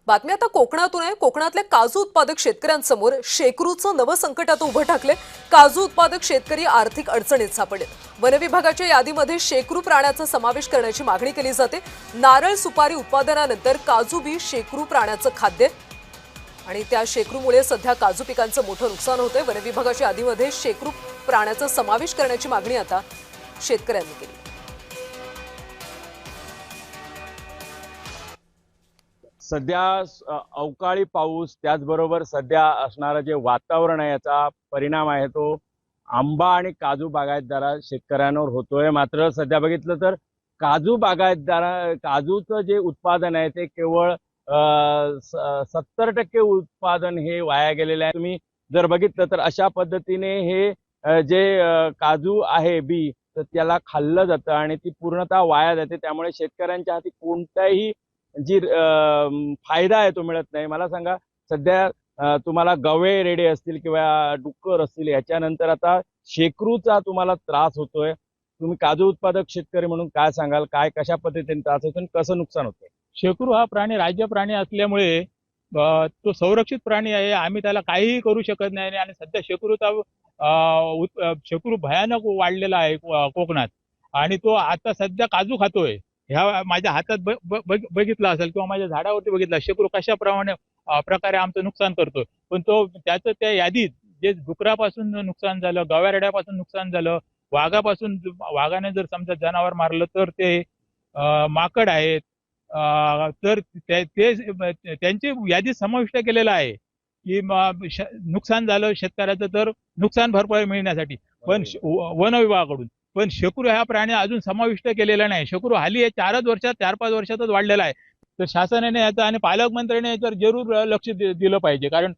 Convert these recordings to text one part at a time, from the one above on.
बातमी आता कोकणातून आहे। कोकणातल्या काजू उत्पादक शेतकऱ्यांसमोर शेकरूचं नवं संकट आता उभं ठाकले। काजू उत्पादक शेतकरी आर्थिक अडचणीत सापडले। वन विभागाच्या यादीमध्ये शेकरू प्राण्याचा समावेश करण्याची मागणी केली जाते। नारळ सुपारी उत्पादनानंतर काजू बी शेकरू प्राण्याचं खाद्य आणि त्या शेकरूमुळे सध्या काजू पिकांचं मोठं नुकसान होतंय। वन विभागाच्या यादीमध्ये शेकरू प्राण्याचा समावेश करण्याची मागणी आता शेतकऱ्यांनी केली। सध्या अवकाळी पाऊस त्याचबरोबर सध्या असणारं जे वातावरण आहे याचा परिणाम आहे तो आंबा आणि काजू बागायतदार शेतकऱ्यांवर होतोय। मात्र सध्या बघितलं तर काजूचं जे उत्पादन आहे ते केवळ 70% उत्पादन हे वाया गेलेलं आहे। तुम्ही जर बघितलं तर अशा पद्धतीने हे जे काजू आहे बी तर त्याला खाल्लं जातं आणि ती पूर्णतः वाया जाते। त्यामुळे शेतकऱ्यांच्या हाती कोणताही जी फायदा आहे तो मिळत नाही। मला सांगा, सध्या तुम्हाला गवे रेडे असतील किंवा डुक्कर असतील याच्यानंतर आता शेकरूचा तुम्हाला त्रास होतोय। तुम्ही काजू उत्पादक शेतकरी म्हणून काय सांगाल, काय कशा पद्धतीने त्रास होतो आणि कसं नुकसान होतंय? शेकरू हा प्राणी राज्य प्राणी असल्यामुळे तो संरक्षित प्राणी आहे। आम्ही त्याला काहीही करू शकत नाही आणि सध्या शेकरू भयानक वाढलेला आहे कोकणात आणि तो आता सध्या काजू खातोय। ह्या माझ्या हातात बघितला असेल किंवा माझ्या झाडावरती बघितला शेकरू कशा प्रकारे आमचं नुकसान करतोय। पण तो त्याचं त्या यादीत जे डुकरापासून नुकसान झालं, गव्यारेड्यापासून नुकसान झालं, वाघाने जर समजा जनावर मारलं तर ते माकड आहेत तर ते त्यांची यादी समाविष्ट केलेला आहे की नुकसान झालं शेतकऱ्याचं तर नुकसान भरपाई मिळण्यासाठी पण वन विभागाकडून। पण शेकरू हा प्राणी अजून समाविष्ट केलेला नाही। शेकरू हाली 4-5 वर्षातच वाढलेला आहे। तर शासनाने याचा आणि पालकमंत्र्यांनी याच्यावर जरूर लक्ष दिलं पाहिजे, कारण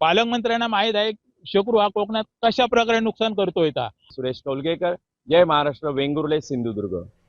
पालकमंत्र्यांना माहीत आहे शेकरू हा कोकणात कशा प्रकारे नुकसान करतोय। सुरेश टोलगेकर, जय महाराष्ट्र, वेंगुर्ले, सिंधुदुर्ग।